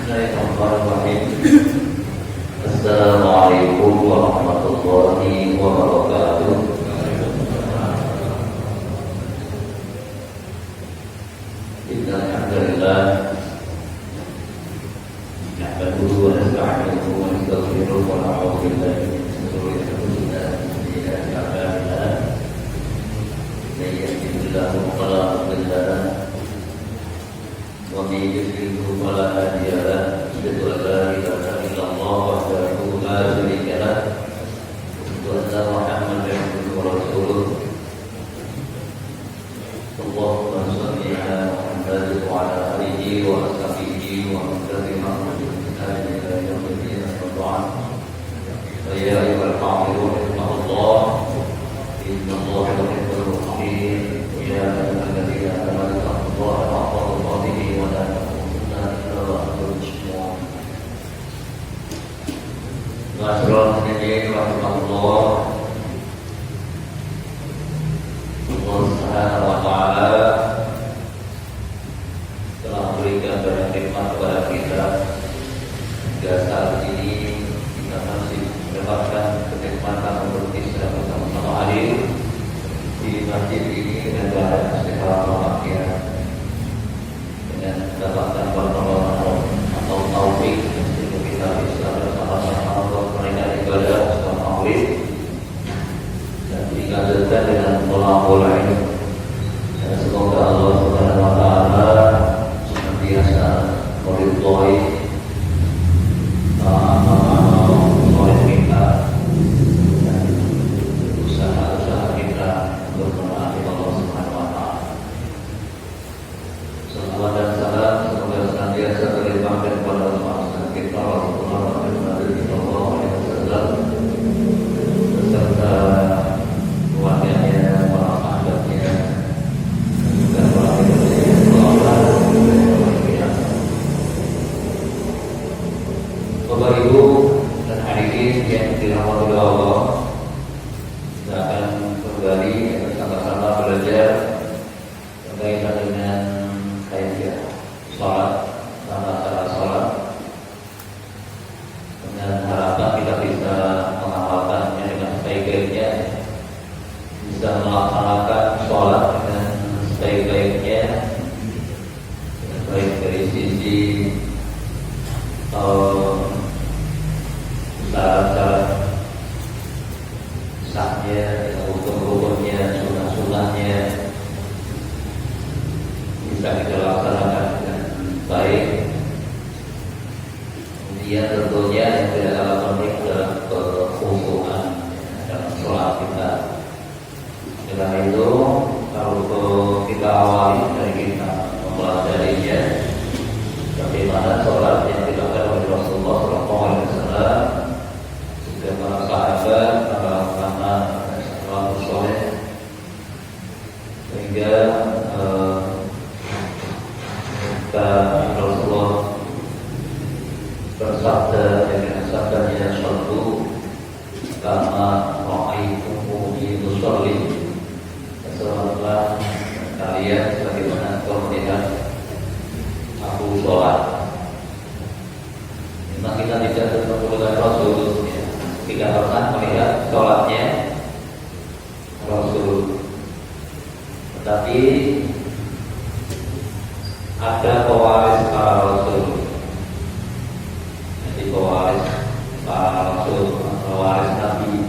Bismillahirrahmanirrahim. Assalamualaikum warahmatullahi wabarakatuh. Alhamdulillah. Nahmaduhu wa nasta'inuhu wa nastaghfiruh wa na'udzu billahi min shururi anfusina wa min sayyi'ati a'malina. Man yahdihillahu fala mudilla lahu wa man yudlilhu fala hadiya lahu. Asyhadu an la ilaha illallah wahdahu la syarika lahu wa asyhadu anna Muhammadan abduhu wa rasuluh. Allahumma shalli ala Muhammad wa ala alihi wa ashabihi wa man tabi'ahum bi ihsan ila yaumil din. Wa ya ayyuhal mu'minun Allah inna Allaha yuhibbul muttaqin. Ya ayyuhalladzina amanu taqullaha haqqa tuqatih wa la tamutunna illa wa antum muslimun. Masyaallah ini rahmatullah. Allah Subhanahu wa taala telah memberikan banyak nikmat kepada kita hingga saat ini kita masih mendapatkan kenikmatan untuk bisa bersama-sama hadir di masjid ini dan dalam istiqamah walafiat dengan mendapatkan pertolongan atau taufik untuk kita bisa bersama-sama untuk menunaikan ibadah sholat maghrib dan dilanjutkan dengan bola ini. Dan semoga Allah Subhanahu wa taala senantiasa meridhai amal-amal kita dan usaha-usaha kita untuk menaati Allah Subhanahu wa taala. Salawat dan salam semoga senantiasa terlimpahkan kepada Rasulullah kita Rasulullah sallallahu alaihi wasallam beserta keluarganya, para sahabatnya, dan para Bapak Ibu dan hadirin yang dirahmati Allah, kita akan kembali bersama-sama belajar berkaitan dengan kaidah sholat, tata cara sholat, dengan harapan kita bisa mengamalkannya dengan sebaik-baiknya, bisa melaksanakan sholat dengan sebaik-baiknya, baik dari sisi syarat-syarat sahnya, hukum-hukumnya, sunnah-sunnahnya bisa kita laksanakan dengan baik. Kemudian tentunya yang tidak kalah penting adalah kekhusyuan dalam sholat kita. Dengan itu, kalau kita awali dari kita mempelajarinya bagaimana sholat yang dilakukan oleh Rasulullah SAW, juga para sahabat, para ulama, salafus saleh, sehingga Rasulullah bersabda dengan sabdanya, "Shallu kama ra'aitumuni usolli." Sholatlah kalian sebagaimana kau melihat aku sholat. Memang kita tidak bertemu dengan Rasul, tidak pernah melihat sholatnya Rasul, tetapi ada pewaris para Rasul. Jadi pewaris para Rasul, pewaris Nabi,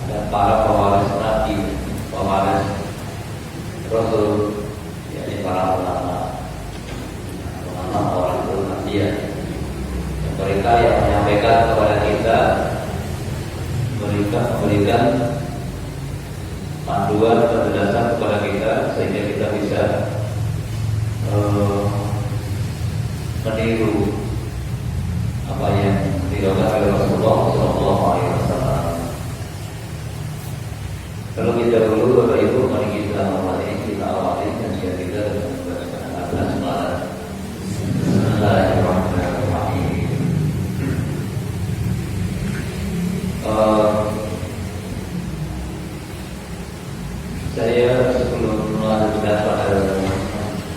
ada para pewaris Nabi, pewaris Rasul, yakni para ulama orang Nabi, mereka yang menyampaikan kepada kita, memberikan panduan penjelasan kepada kita sehingga kita bisa meniru apa yang dilakukan oleh Rasulullah SAW. Kalau kita dulu Bapak Ibu, mari kita awali kajian kita dengan membacakan al-basmalah. Bismillahirrahmanirrahim. Saya sebelum melanjutkan pada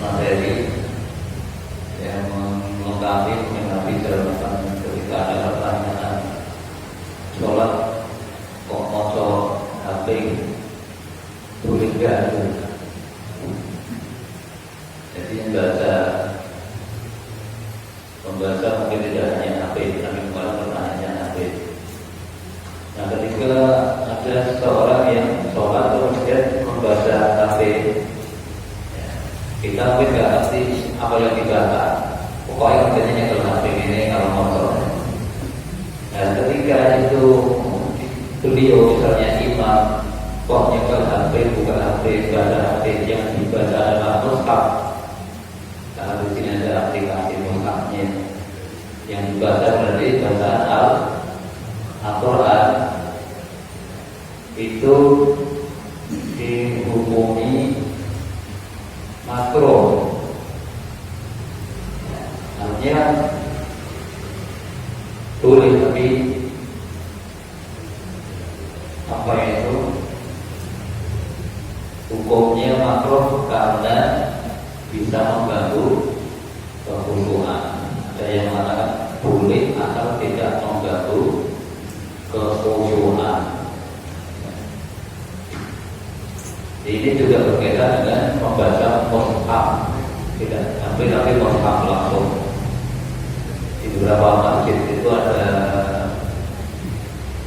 materi yang melengkapi kali mengenai jalan ketika ada pertanyaan sholat kok moco HP boleh gak? Jadi membaca mungkin tidak hanya HP, tapi malah pertanyaannya HP. Nah, ketika ada seseorang yang sholat kemudian membaca HP, ya, kita mungkin nggak ngerti apa yang dibaca. Pokoknya kerjanya kalau HP ini kalau motor. Nah, ketika itu beliau misalnya imam kok nyekel HP bukan HP, baca HP yang dibaca adalah mushaf. Karena di sini ada aplikasi mushafnya yang dibaca berarti bacaan Al-Quran itu dihukumi makruh. Artinya boleh tapi apa itu hukumnya makruh karena bisa mengganggu kekhusyuan. Ada yang mengatakan boleh asal tidak mengganggu kekhusyuan. Ini juga berkaitan dengan membaca mushaf, tidak sampai tapi mushaf langsung. Di beberapa masjid itu ada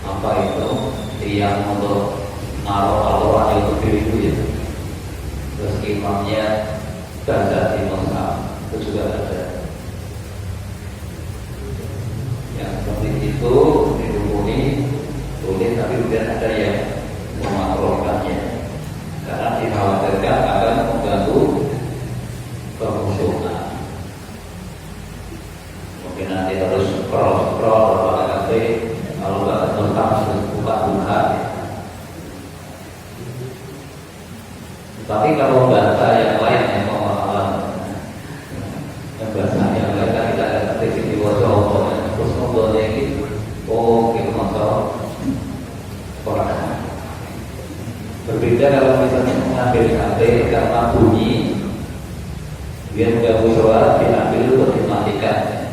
apa itu yang untuk naruh Al-Quran yang kecil itu ya. Terus imamnya baca di mushaf itu juga ada. Yang seperti itu dihukumi boleh, tapi kemudian ada yang memakruhkannya karena dikhawatirkan akan mengganggu kekhusyuan. Mungkin nanti harus scroll berapa kali kalau nggak tentang buka. Tapi kalau bahasa yang lain yang pemahaman, yang bahasa yang lain kan kita ada kritik di wajah terus ngobrolnya gitu. Oh, gitu masalah orang. Berbeda kalau misalnya mengambil HP karena bunyi, dia mengganggu sholat, diambil untuk dimatikan.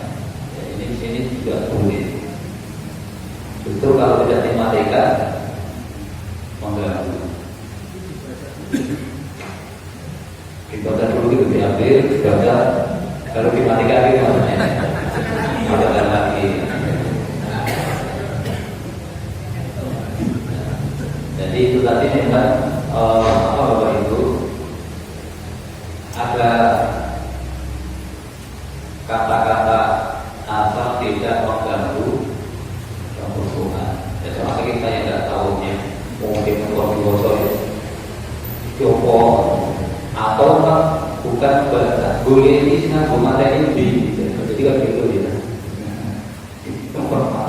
Ya, ini di sini juga boleh. Justru kalau tidak dimatikan mengganggu. Dibaca dulu itu diambil, dibaca, kalau dimatikan itu maksudnya ada lagi. Jadi itu tadi memang apa Bapak Ibu ada kata-kata asal tidak mengganggu kekhusyuan. Ya, soalnya kita yang tidak tahunya mungkin kalau bosok Joko atau bukan bahasa boleh ini singgung materi lebih, jadi kan gitu ya.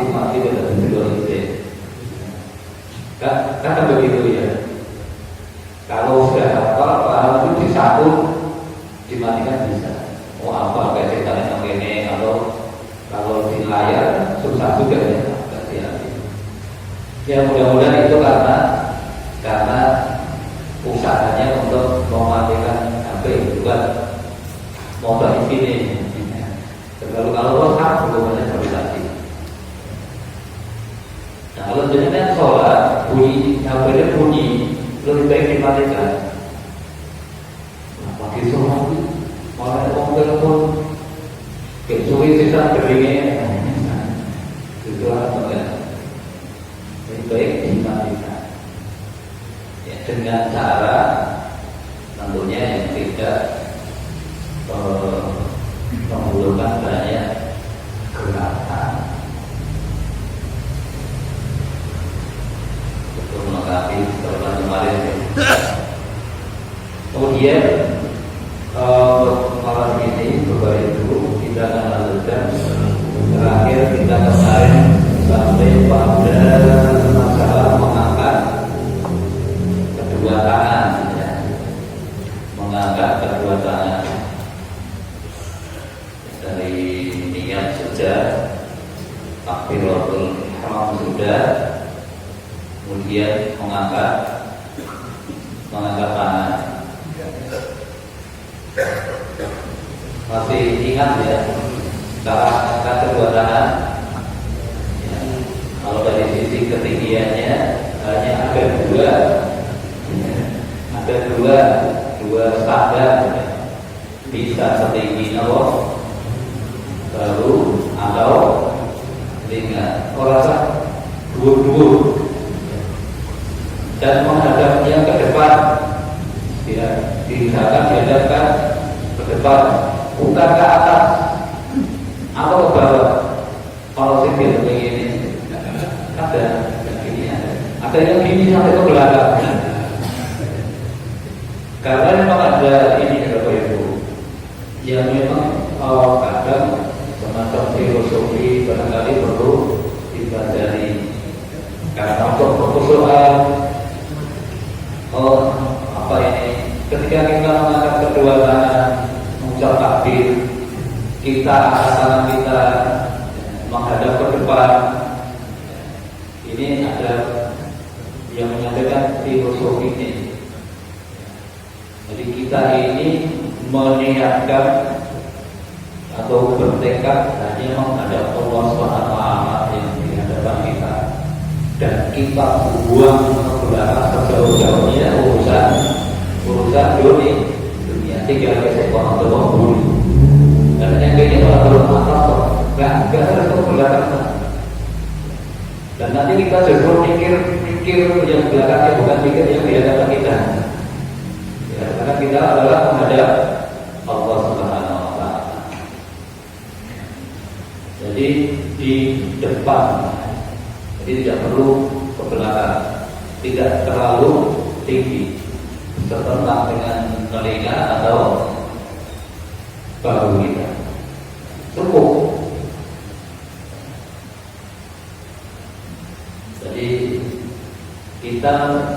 Mati dalam dua itu. Kan begitu ya. Kalau sudah hafal, kalau itu disatu dimatikan bisa. Oh apa kayak ceritanya begini, kalau di layar susah juga ya. Ya mudah-mudahan itu karena usahanya untuk mematikan HP bukan motor ini. Kalau WhatsApp hubungannya seperti tadi. Nah kalau jenengan sholat bunyi HP-nya bunyi lebih baik dimatikan. Nah, pagi sholat malah ngomong pun kecuali sisa keringnya itu apa ya? Lebih baik dimatikan. Ya, dengan cara tentunya yang tidak memerlukan banyak gerakan untuk melengkapi perban kemarin. Kemudian malam ini Bapak Ibu kita akan lanjutkan terakhir kita kemarin sampai pada masalah mengangkat kedua tangan, ya. Mengangkat kedua tangan dari niat sudah, takbiratul ihram sudah, kemudian mengangkat tangan. Masih ingat ya Secara angka kedua tangan, ya, kalau dari sisi ketinggiannya hanya ada dua standar, bisa setinggi nol baru atau ringan. Orang dua dan menghadapnya ke depan, ya, diusahakan dihadapkan ke depan, bukan ke atas atau ke bawah. Kalau sipil begini ada yang gini, ada yang gini sampai ke belakang. Karena memang ada ini Bapak Ibu yang memang kadang semacam filosofi barangkali perlu dipelajari. Karena untuk soal apa ini, ketika kita mengangkat kedua tangan mengucap takbir, kita tangan kita menghadap ke depan. Ini ada yang menyampaikan filosofi ini. Jadi kita ini meniatkan atau bertekad hanya menghadap Allah SWT yang di hadapan kita, dan kita buang ke belakang sejauh-jauhnya urusan dunia. Tinggal kesekolah atau bulu. Dan yang kayaknya kalau belum atas nggak harus ke belakang. Dan nanti kita justru mikir yang belakangnya, bukan mikir yang di hadapan kita. Ya, karena kita adalah menghadap Allah Subhanahu wa Ta'ala. Jadi di depan, jadi tidak perlu ke belakang, tidak terlalu tinggi, serentak dengan telinga atau bahu kita. Cukup. Jadi kita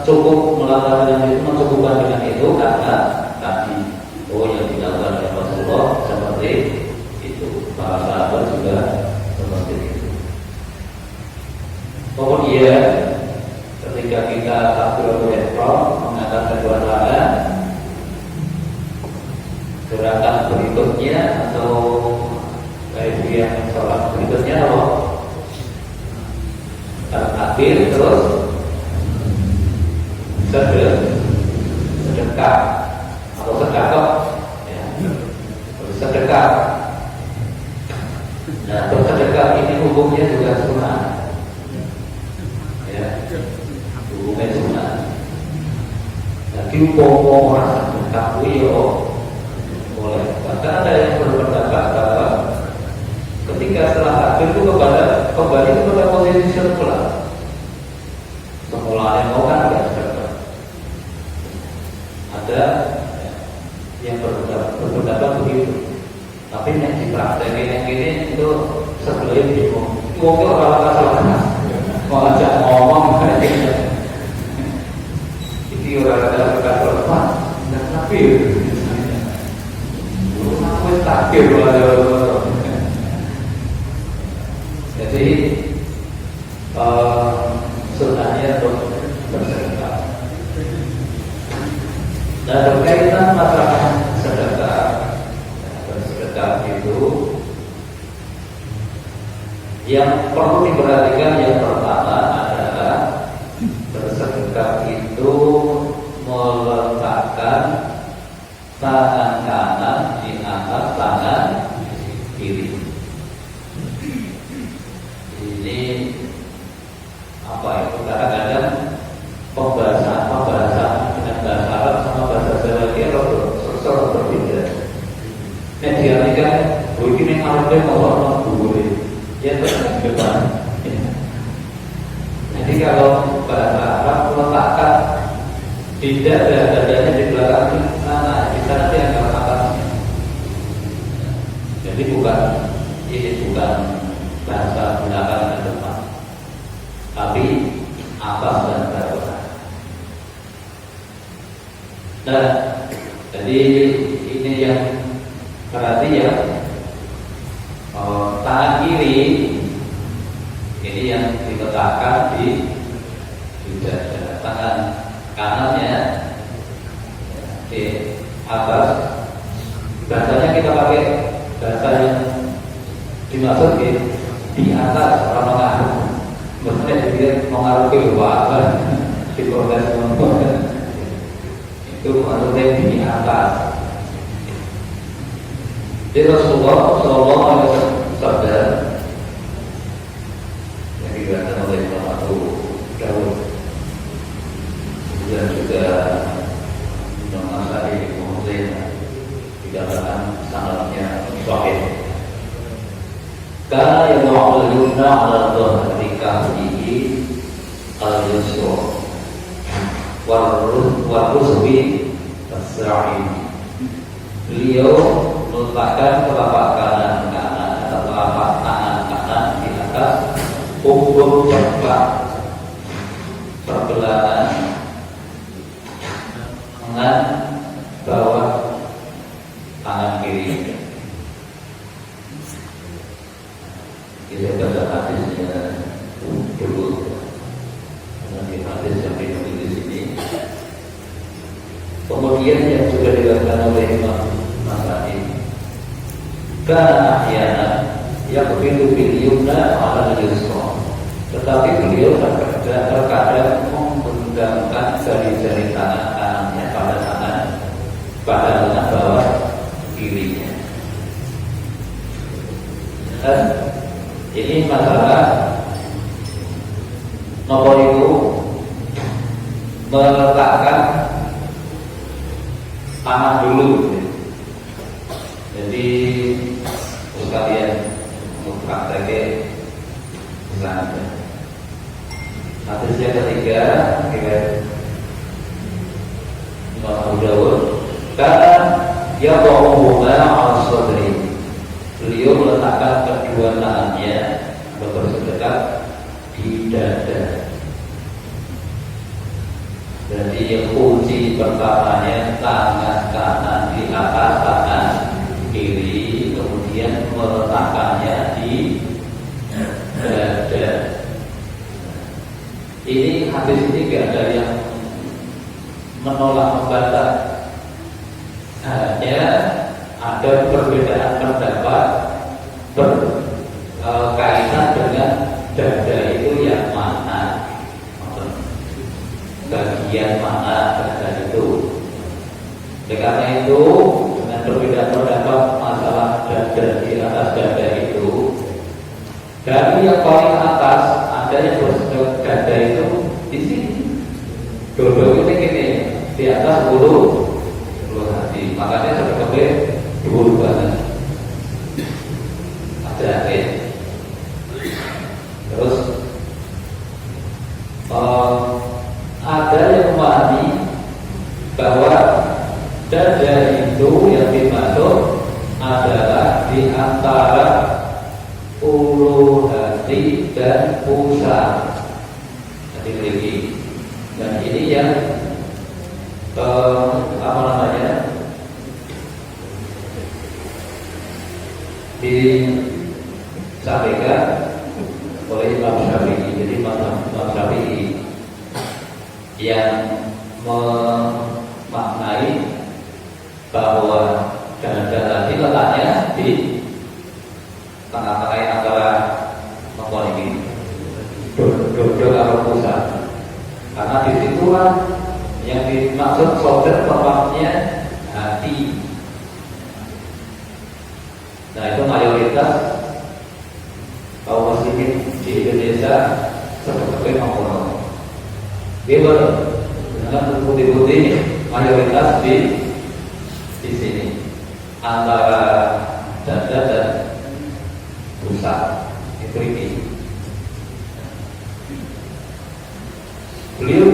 cukup melakukan yang itu, mencukupkan dengan itu karena tadi yang dilakukan oleh Rasulullah seperti itu, para sahabat juga seperti itu. Kemudian ketika kita takbiratul ihram, mengangkat kedua tangan, gerakan berikutnya atau kayak sholat berikutnya apa? Takbir terus sedekah atau sedekah, ya. Sedekah. Nah, bersedekah ini hukumnya juga sunnah, ya, hukumnya sunnah. Jadi hukum orang sedekah itu boleh. Bahkan ada yang berpendapat bahwa ketika setelah takbir itu kembali kepada posisi semula. Semula yang mau kan tidak sedekah. Ada yang berpendapat begitu. Tapi yang dipraktekin yang gini itu sebelum bingung. Mungkin orang salah mau ajak ngomong itu orang ada berkata apa? Tidak takbir. Aku takbir jadi sunnahnya untuk bersedekah. Dan berkaitan masalah sedekah, bersedekah itu yang perlu diperhatikan yang pertama adalah bersedekah itu meletakkan tangan kanan di atas tangan kiri. Ini apa itu? Kadang-kadang pembahasan dengan bahasa Arab sama bahasa Jawa ini rada berbeda. Nek diartikan begini ngarepe mau dhuwure. Ya depan. Jadi kalau bahasa Arab meletakkan tidak dadanya di belakang sana, di sana dia akan atasnya. Jadi ini bukan bahasa belakang dan depan, tapi atas dan bawah. Nah, jadi ini yang berarti ya tangan kiri ini yang diletakkan di dada, tangan kanannya di atas. Bahasanya kita pakai bahasa yang dimaksud di atas orang mengaruh. Maksudnya dia mengaruh ke bawah di proses itu maksudnya di atas. Jadi Rasulullah Shallallahu Alaihi Wasallam sabda yang dikatakan oleh Imam Abu Dawud dan juga Imam Nasai Muslim dikatakan sanadnya sahih. Karena yang ma'lumna ala dhahri kahdihi al-yusra warusbi as-sa'id. Beliau meletakkan telapak kanan atau telapak tangan kanan di atas punggung sebelah tangan bawah tangan kiri. Kita baca hadisnya dulu. Nanti hadis yang ditulis di sini. Kemudian yang juga dilakukan oleh Imam Nasai. Karena ahyana yang begitu yumna ala yusra. Tetapi beliau terkadang menggenggamkan jari-jari tangan kanannya pada tangan bawah kirinya. Ini masalah nomor itu meletakkan tangan dulu. Jadi sekalian untuk prakteknya misalnya. Hadis yang ketiga Imam Abu Dawud karena dia bawa al-sadri. Beliau meletakkan kedua tangannya bersedekat di dada. Jadi yang kunci pertamanya tangan kanan di atas tangan kiri, kemudian meletakkannya di dada. Ini hadis ini tidak ada yang menolak membantah. Hanya ada perbedaan pendapat berkaitan dengan dada itu yang mana, bagian mana dada itu. Karena itu dengan perbedaan pendapat masalah dada di atas dada itu, dari yang paling atas ada yang bersedot dada itu di sini. Dodol itu gini di atas bulu hati, makanya sebagai bulu banget. Ada terus ada yang memahami bahwa dada itu yang dimaksud adalah di antara ulu hati dan pusat hati lagi. Dan ini yang disampaikan oleh Imam Syafi'i. Jadi Imam Syafi'i yang memaknai bahwa dada tadi letaknya di tengah-tengah antara mengkon ini dodol atau pusat, karena disitulah yang dimaksud shoulder tempatnya hati. Nah itu mayoritas kaum muslimin di Indonesia seperti mengkono. Dia dengan putih-putih mayoritas di sini antara dada dan pusat itu ini. Beliau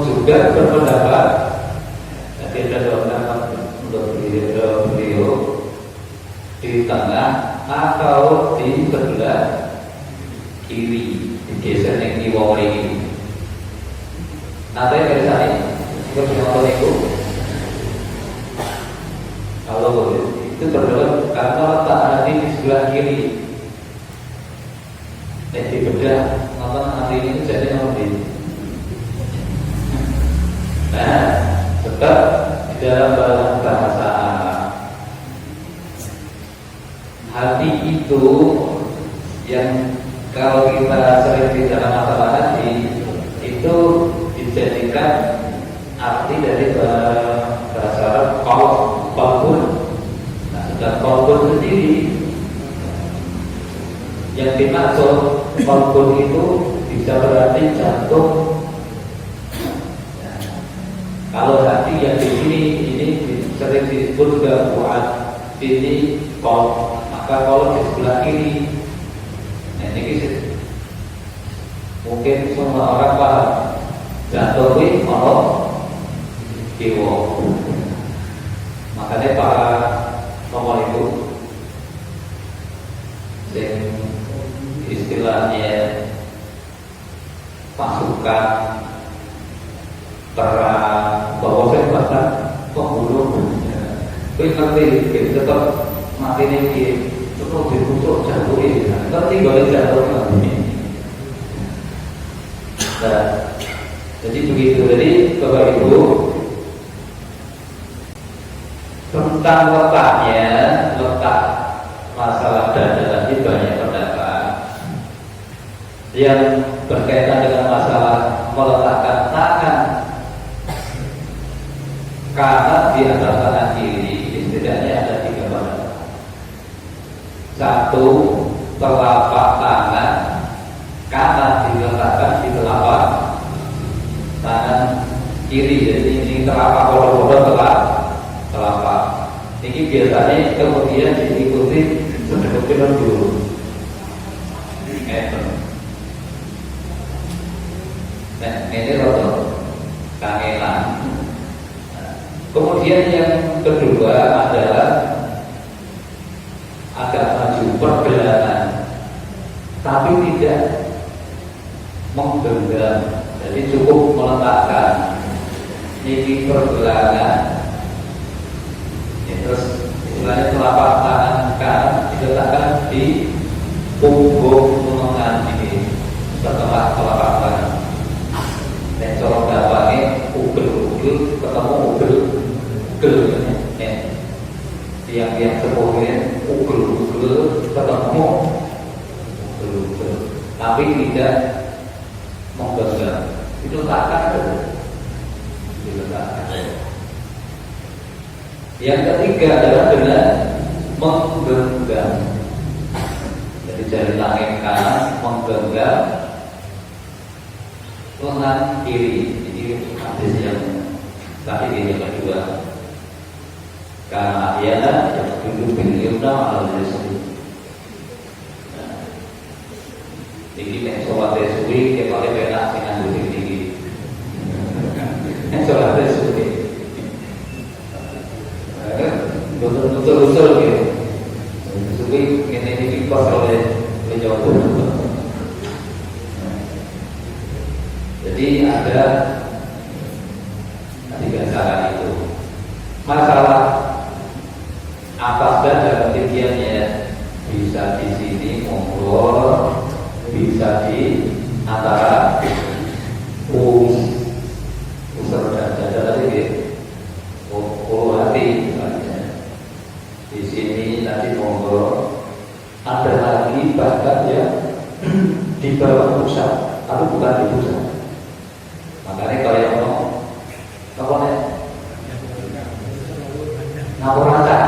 juga berpendapat, jadi ada pendapat untuk beliau di tengah atau di sebelah kiri, digeser yang di bawah ini. Nanti dari sana kita punya orang itu, kalau itu terdapat karena letak hati di sebelah kiri. Di bedah nonton hati ini jadi nanti. Nah, sebab di dalam bahasa Arab hati itu yang kalau kita sering bicara masalah hati itu dijadikan arti dari bahasa Arab qalbun. Nah, sedang qalbun sendiri yang dimaksud qalbun itu bisa berarti jantung. Nah, kalau hati yang di sini ini sering disebut juga buat ini qalb, maka kalau di sebelah kiri. Nah, ini mungkin semua orang paham. Jantung ini kalau kiwa. Makanya para nomor itu yang istilahnya pasukan perang bahwa saya bahkan pembunuh itu ngerti tetap mati ini cukup dibutuh jantung ini ngerti boleh jantung ini. Nah, jadi begitu. Jadi Bapak Ibu tentang letak masalah dada tadi banyak pendapat yang berkaitan dengan masalah meletakkan tangan kanan di atas tangan kiri. Setidaknya ada 3 pendapat. 1, telapak tangan kanan diletakkan di telapak tangan kiri. Jadi ini telapak bodoh-bodoh telapak. Ini biasanya kemudian diikuti sedekap dulu. Nah, ini roto kangelan. Kemudian yang kedua adalah agak maju pergelangan, tapi tidak menggenggam. Jadi cukup meletakkan ini pergelangan. Terus istilahnya telapak tangan kanan diletakkan di punggung lengan ini setelah telapak tangan. Dan colok gampangnya ugel-ugel ketemu ugel-ugel ya. Tiang-tiang sepuhnya ugel-ugel ketemu ugel-ugel, tapi tidak menggenggam. Itu takkan diletakkan. Yang ketiga adalah dengan menggenggam. Jadi jari tangan kanan menggenggam lengan kiri. Ini hadis yang tadi ini kedua. Karena ayana yang duduk bil yumna ala rizqi. Ini nek sholat suwi kepale penak sing nganggo tinggi. Nek sholat suwi betul-betul gitu. Suwi ngene iki pas oleh penjawab. Jadi ada 3 cara itu. Masalah atas dan dalam tinggiannya bisa di sini monggo, bisa di antara pusar dan dada tadi gitu. Hati di sini nanti monggo. Ada lagi bahkan ya di bawah pusat, tapi bukan di pusat. Makanya kalau yang mau apa nih ngapur rata,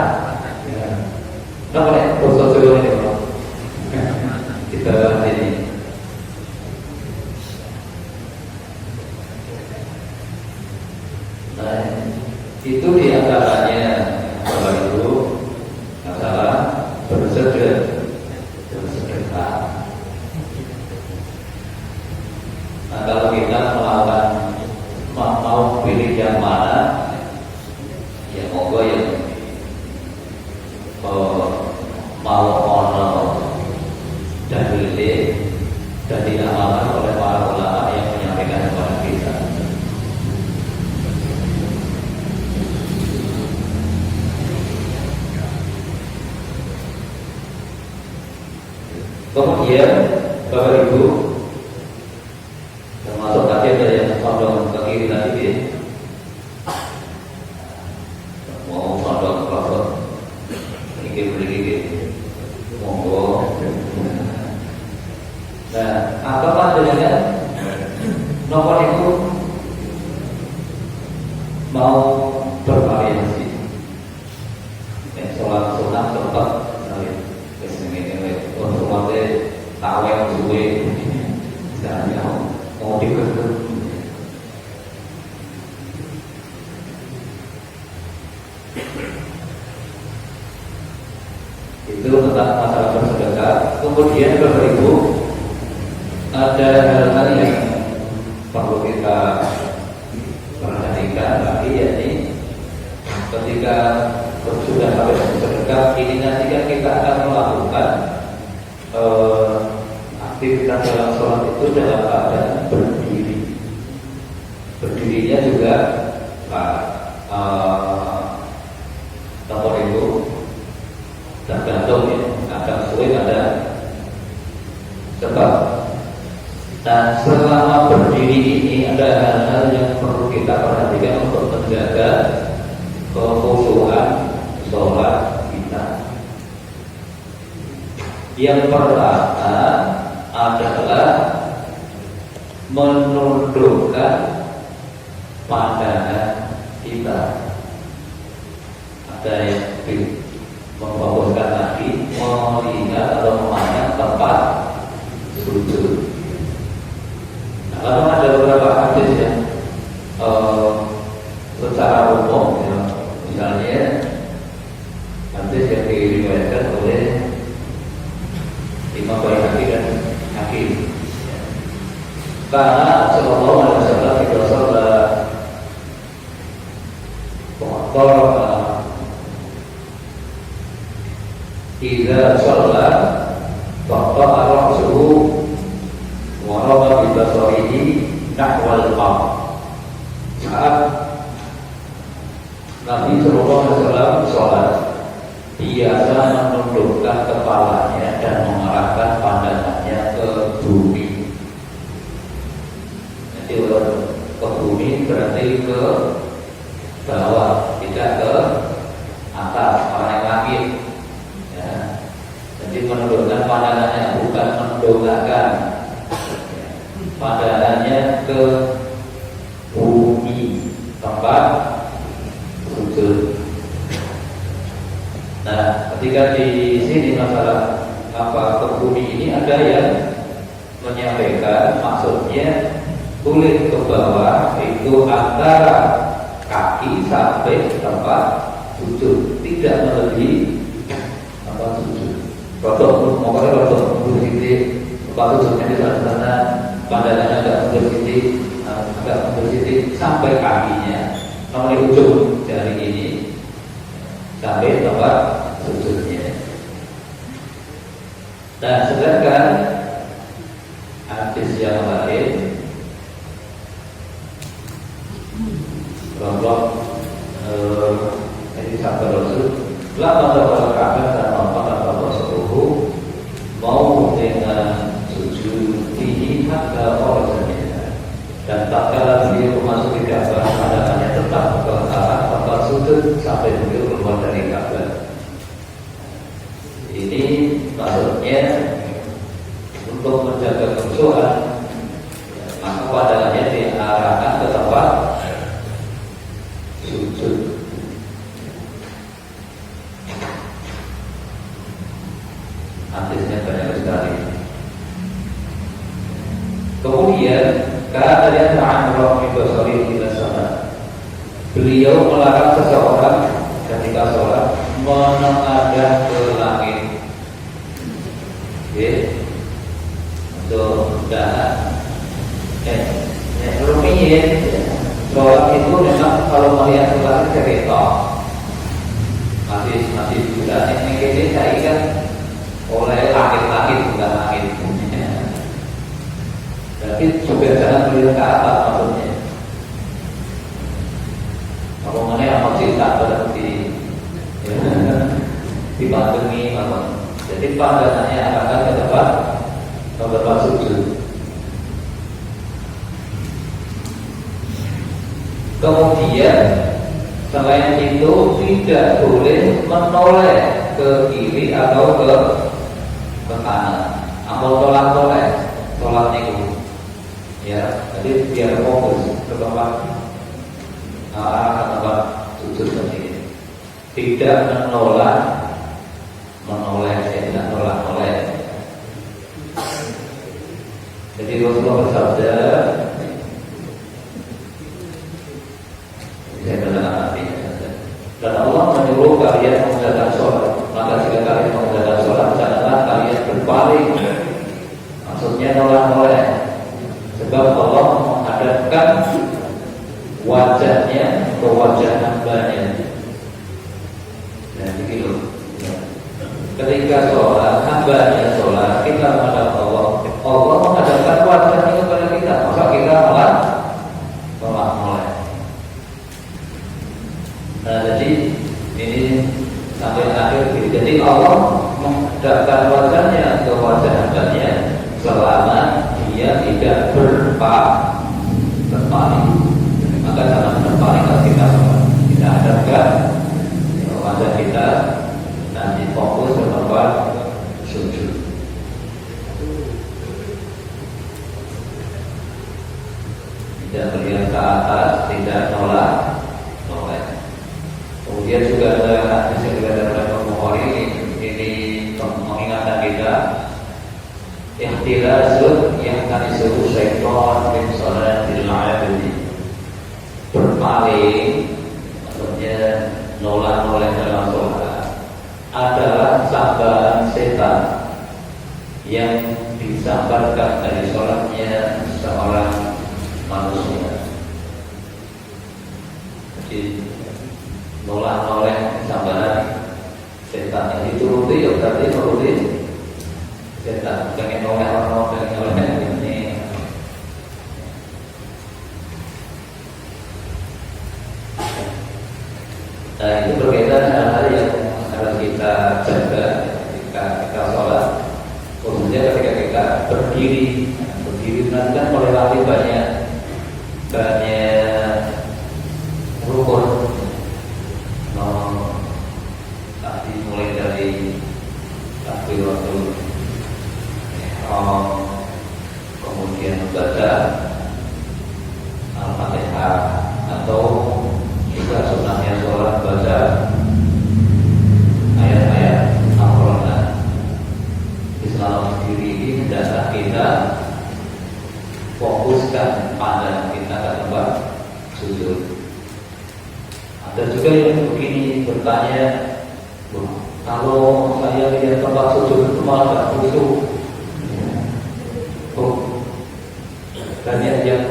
apa nih bosok dulu ini di bawah ini. Nah, itu diantaranya Bapak Ibu masalah bersedekah. Nah, kalau kita melakukan mau pilih yang mana, ya monggo yang mau ono dalile dan diamalkan oleh para ulama yang menyampaikan kepada kita. Kemudian Bapak Ibu, termasuk tadi ada yang condong ke kiri tadi, mau condong ke pelosok, sedikit. Nah, apa panjenengan nomor itu mau bervariasi. Sholat sunat tetap untuk mati tawel suwe, misalnya mau dikeruk. Itu tentang masalah bersedekah. Kemudian Bapak Ibu, ada hal-hal yang perlu kita perhatikan lagi, yakni ketika sudah sampai bersedekah ini nanti kan kita akan melakukan aktivitas dalam sholat itu dalam keadaan berdiri. Berdirinya juga nomor itu tergantung ya, kadang sulit ada sebab. Nah, selama berdiri ini ada hal-hal yang perlu kita perhatikan untuk menjaga kekhusyuan sholat kita. Yang pertama adalah menundukkan pandangan kita. Ada yang memfokuskan lagi, melihat atau memandang tempat sujud. Nah, lalu ada beberapa hadis yang secara umum, ya, misalnya hadis yang diriwayatkan oleh Imam Baihaqi dan Hakim. Karena Sallallahu Alaihi Wasallam kita sholat Idza sholat faqa'a ra'suhu wa rafa bi basarihi nahwal qam. Saat Nabi Sallallahu Alaihi Wasallam sholat, biasa menundukkan kepalanya dan mengarahkan pandangannya ke bumi. Jadi ke bumi berarti ke bawah, tidak ke atas, orang langit. Ya. Jadi menundukkan pandangannya, bukan mendongakkan pandangannya ke bumi tempat sujud. Nah, ketika di sini masalah ke bumi ini ada yang menyampaikan maksudnya kulit ke bawah itu antara kaki sampai tempat sujud, tidak melebihi tempat sujud. Rodok, pokoknya rodok mundur titik, tempat sujudnya di sana, pandangannya agak mundur titik, sampai kakinya, nomor ujung jari ini sampai tempat sujudnya. Nah, sedangkan hadis yang lain bahwa ini sabda Rasul, lama terlalu kabar dan apa seluruh mau dengan sujud tinggi harga orangnya, dan tak kala beliau memasuki Ka'bah pandangannya tetap ke arah tempat sujud sampai beliau keluar dari Ka'bah. Ini maksudnya untuk menjaga kekhusyuan, maka pandangannya diarahkan ke tempat sujud. Hadisnya banyak sekali. Kemudian kata dia Ta'ala mibasari ila sama. Beliau melarang seseorang ketika sholat menengadah ke langit. Untuk dan rumiyin sholat itu memang kalau melihat sholat cerita masih juga ini saya kan oleh langit-langit bukan langit. Tapi juga jangan melihat ke atas maksudnya. Omongannya amat cinta berarti dibantungi maksud. Jadi pandangannya akan ke tempat sujud. Kemudian selain itu tidak boleh menoleh ke kiri atau ke kanan. Amal tolak-toleh biar fokus ke tempat sujud tadi. Tidak menoleh, tidak noleh. Jadi Rasulullah bersabda, dan Allah menyuruh kalian mengerjakan sholat. Maka jika kalian mengerjakan sholat, janganlah kalian berpaling. Maksudnya noleh. Sebab Allah menghadapkan wajahnya ke wajah hambanya. Nah, begitu. Ketika sholat, hambanya sholat, kita menghadap Allah. Allah menghadapkan wajahnya kepada kita. Maka kita malah noleh. Nah, jadi ini sampai akhir. Jadi Allah menghadapkan wajahnya ke wajah hambanya selama dia tidak berpaling. Maka jangan berpaling kalau kita hadapkan wajah kita nanti fokus ke tempat sujud. Tidak melihat ke atas, tidak noleh. Kemudian juga ada hadis yang diriwayatkan oleh Imam Bukhari, ini mengingatkan kita ihtilazun yahtanisu syaitan min salatil 'abdi. Berpaling, maksudnya noleh dalam sholat adalah sambaran setan yang disambarkan dari sholatnya seorang manusia. Jadi noleh sambaran setan yang dituruti, ya berarti menuruti setan. Pengen noleh ini. Nah, itu berkaitan dengan hal yang harus kita jaga ketika kita sholat, khususnya ketika kita berdiri nanti kan melewati banyak rukun. Tadi mulai dari takbiratul ihram, kemudian membaca Al-Fatihah, atau juga sunnahnya sholat baca ayat-ayat Al-Quran. Islam sendiri ini hendaklah kita fokuskan pandangan kita ke tempat sujud. Ada juga yang begini bertanya, kalau saya lihat tempat sujud itu malah gak khusyuk. Banyak yang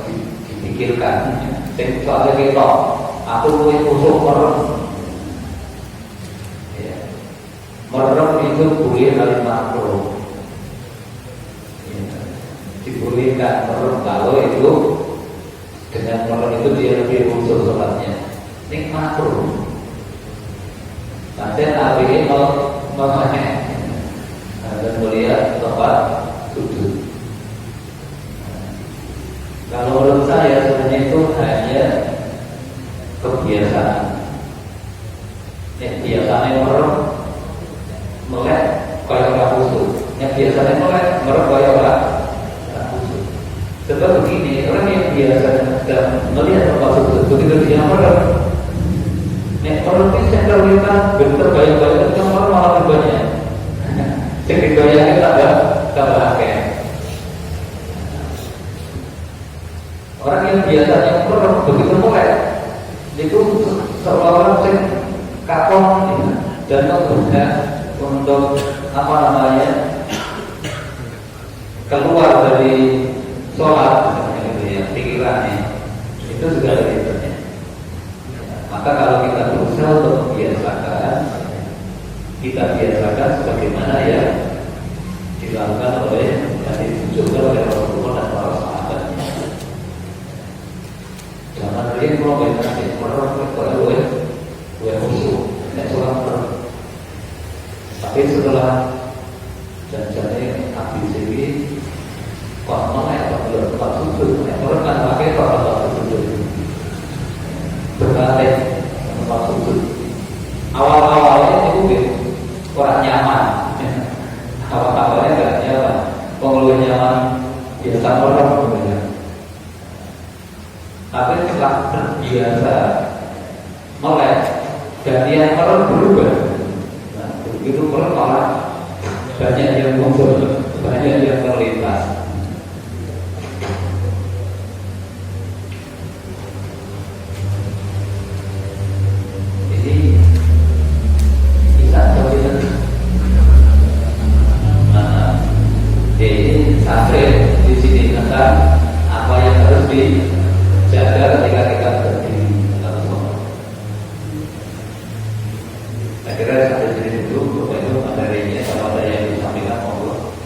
dipikirkan. Soalnya kita, aku mulai khusyuk merem. Merem itu boleh kali makro. Dibolehkan merem kalau itu dengan merem itu dia lebih khusyuk sholatnya. Ini makro. Nanti hari ini mau dan melihat tempat sujud. Kalau menurut saya sebenarnya itu hanya kebiasaan. Biasanya melek kayak orang khusyuk. Yang biasanya melek kayak orang khusyuk. Sebab begini, orang yang biasa melihat tempat sujud begitu dia merem. Orang ini saya terlihat bentar banyak-banyak itu orang malah lebih banyak. Jadi banyak tambah akeh. Orang yang biasanya begitu mulai itu seolah-olah kapok dan mudah untuk keluar dari sholat pikirannya itu juga lebih banyak. Maka kalau kita berusaha untuk kita biasakan sebagaimana ya dilakukan oleh Rasulullah dan para sahabatnya. Jangan dia kalau banyak kalau gue khusyuk, tapi setelah janjinya habis ini, kok mana ya belum tempat sujud, orang kan pakai tempat sujud, berbalik tempat sujud. Awal-awalnya itu kurang nyaman, awal-awalnya nggak nyaman, pengeluh nyaman biasa orang. biasa melek dan yang orang berubah. Nah, begitu orang malah banyak yang muncul, banyak yang terlintas. Ini bisa terlihat. Ini santri di sini tentang apa yang harus dijaga ketika kita berdiri atau sholat. Saya kira sampai sini dulu. Bapak itu materinya kalau ada yang disampaikan monggo.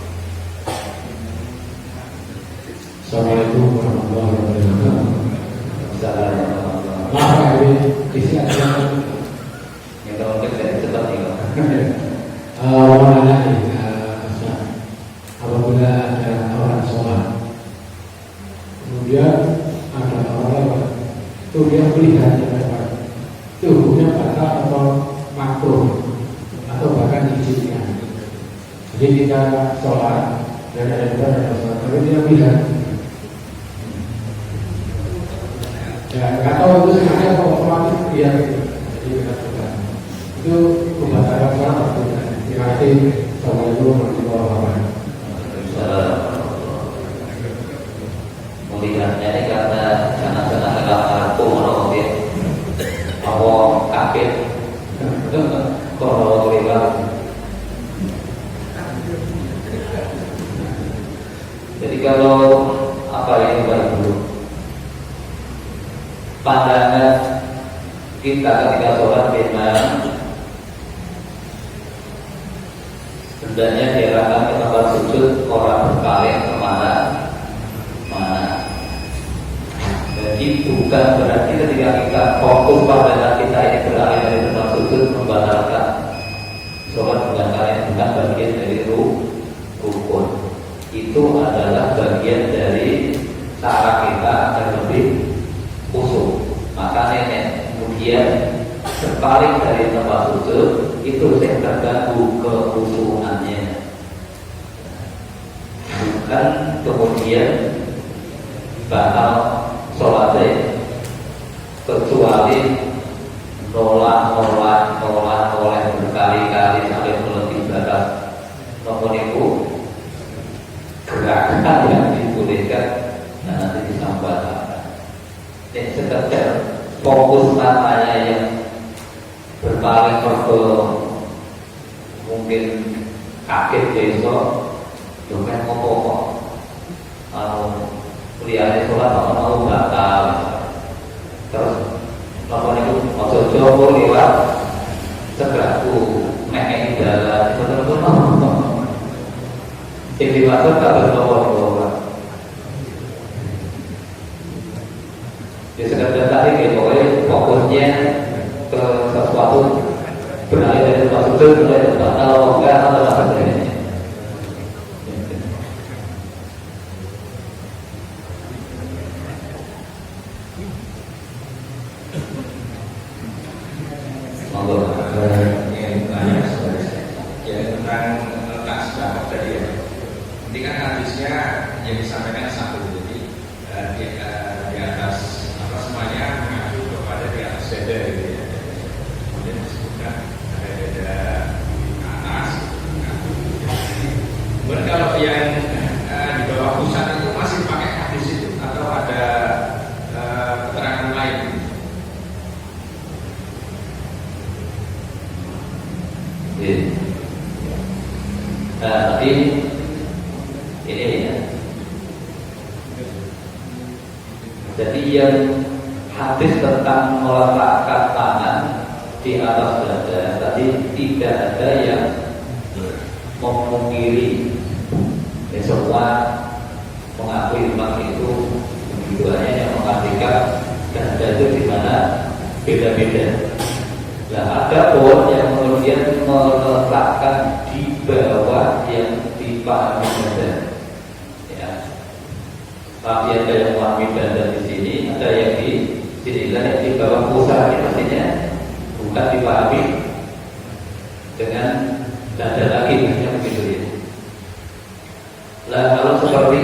Assalamualaikum warahmatullahi wabarakatuh. Assalamualaikum. Maaf ini isi acara Yang kalau kita cepat nih. mau nanya nih, Ustaz. Apabila ada orang sholat, kemudian ada orang lewat, itu dia melihat lewat, itu hukumnya batal atau makruh atau bahkan diizinkan. Jadi kita sholat dan ada sholat, tapi dia melihat. Ya, nggak tahu itu sengaja atau otomatis dia gitu. Jadi kita coba. Itu pembatalan sholat atau tidak? Terima kasih. Assalamualaikum warahmatullahi wabarakatuh. Melihatnya ini karena aku mau dia apa kaget kalau lewat. Jadi kalau apa yang baik dulu pandangan kita ketika sholat memang hendaknya diarahkan ke tempat sujud orang berpaling kemana mana. Jadi bukan berarti ketika kita fokus pada kita ini beralih dari tempat sujud membatalkan sholat, bukan bagian dari rukun. Itu adalah bagian dari cara kita agar lebih khusyuk. Makanya kemudian berpaling dari tempat sujud itu yang terganggu kekhusyukannya, bukan kemudian batal sholatnya, kecuali nolak berkali-kali sampai melebihi batas. Namun itu gerakan yang dibolehkan dan nanti disampaikan. Sekedar fokus matanya yang berpaling ke mungkin kaget besok, domen kok kuliahnya sholat mau batal, terus lakukan itu maksud Joko lewat segeraku mekeng jalan betul-betul yang dimaksud tak berlawan. Ya sekedar tadi ya pokoknya fokusnya ke sesuatu beralih dari tempat sujud mulai tempat kalau enggak atau apa saja. Monggo. Yang tanya ya tentang letak sebapak tadi ya. Ini kan hadisnya yang disampaikan satu, jadi di atas semuanya mengacu kepada di atas dada gitu ya. Kemudian disebutkan ada dada atas. Kemudian kalau yang di bawah pusat itu masih pakai hadis itu atau ada keterangan lain? Nah, tapi ini ya. Jadi yang hadis tentang meletakkan tangan di atas dada tadi tidak ada yang memungkiri. Semua mengakui memang itu begitu, hanya yang mengartikan dada itu di mana beda-beda. Nah, ada pun yang kemudian meletakkan di bawah yang dipahami dada. Ya, tapi ada yang memahami dada di sini, ada yang di sini, yang di bawah pusat artinya bukan dipahami dengan dada lagi, hanya begitu ya. Nah, kalau seperti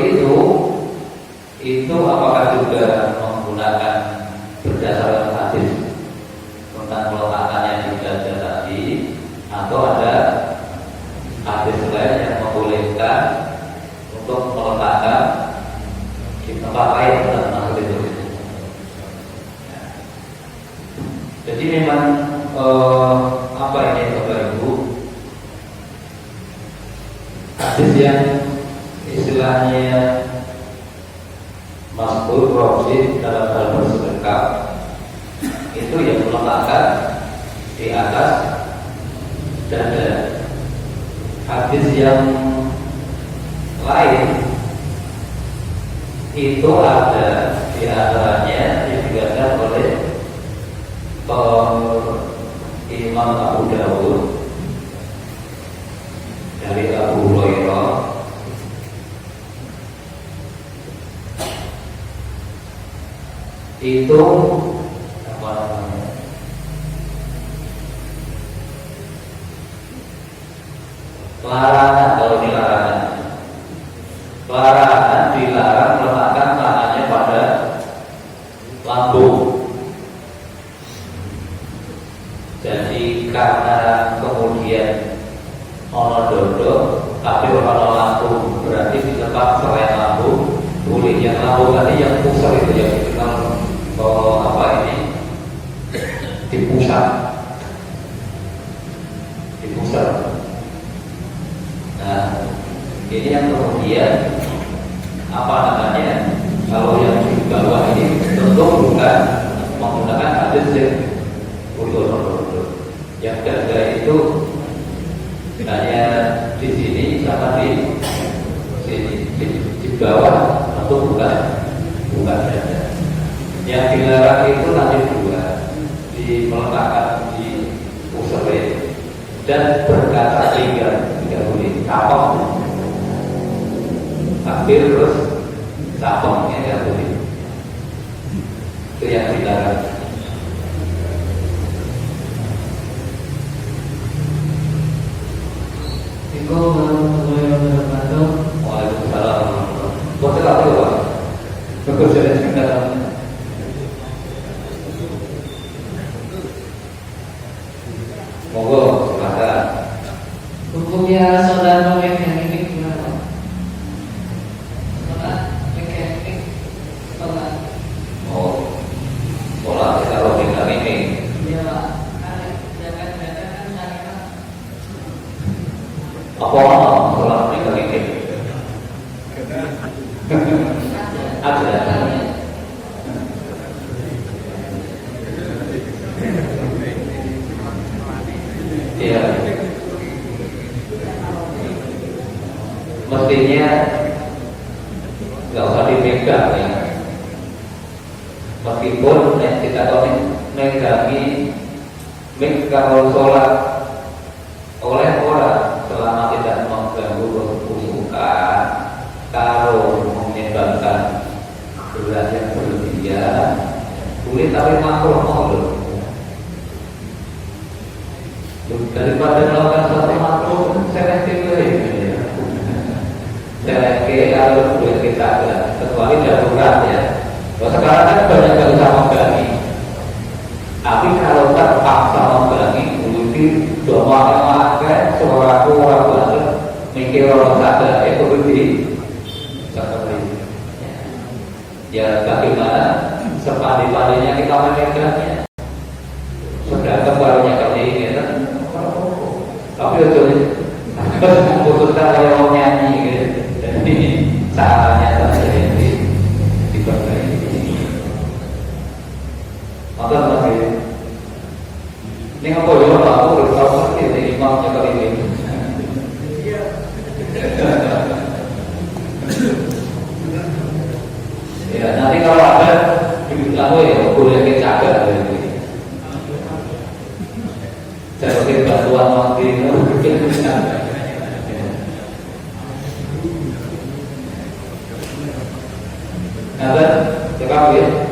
itu apakah juga menggunakan berdasarkan hadis tentang meletakkannya di dada tadi, atau ada hadis lain yang membolehkan untuk meletakkan di tempat lain dalam hadis itu. Jadi memang apa ini Bapak Ibu, hadis yang istilahnya masyhur rohsi dalam hal bersedekah itu yang meletakkan di atas dada. Hadis yang lain itu ada di antaranya yang dikatakan oleh Imam Abu Dawud dari Abu Hurairah itu apa namanya, larangan, kalau ini larangan dilarang meletakkan tangannya pada lambung. Jadi karena kemudian ono dodo tapi ono lambung, berarti di tempat selain lambung boleh. Yang lambung tadi yang pusat itu yang dikenal apa ini, di pusat. Nah, ini yang kemudian apa namanya, kalau yang di bawah ini tentu bukan menggunakan hadis yang utuh. Yang dada itu hanya di sini sama di sini, di bawah tentu bukan dada. Yang dilarang itu nanti dua, di meletakkan di pusat dan berkata tidak boleh kapok, takbir terus kapoknya tidak boleh. Itu yang dilarang. Waalaikumsalam. Betul apa itu Pak? Betul saya ceritakan. Monggo silakan. Hukumnya sholat memegang ini gimana? Sholat memegang ini, sholat. Oh, sholat kita memegang ini. Ya Pak, jangan kan saya. Apa sholat memegang ini? Ada. Iya. Mestinya nggak usah dipegang ya. Meskipun kita tahu megangi kalau sholat oleh orang selama tidak mengganggu khusyukan, kalau menyebabkan berat yang berlebihan, boleh tapi makruh makruh. Daripada melakukan satu makruh, selektif ya. Selektif kalau boleh kita kecuali darurat ya. Kalau sekarang kan banyak yang bisa membagi. Tapi kalau terpaksa membagi, mungkin doa yang suara orang banget mikir orang sadar itu begini. Ya bagaimana sepandai-pandainya kita memegangnya. Sudah kebarunya kali ini kan. Tapi itu khususnya kalau mau nyanyi gitu. Jadi caranya saja diperbaiki. Maka masih ini apa ya aku udah tahu seperti ini imamnya kali ini. Ya nanti kalau ada aku ya boleh kecagar ini. Saya pakai bantuan waktu mungkin bisa. Nah, cekap ya.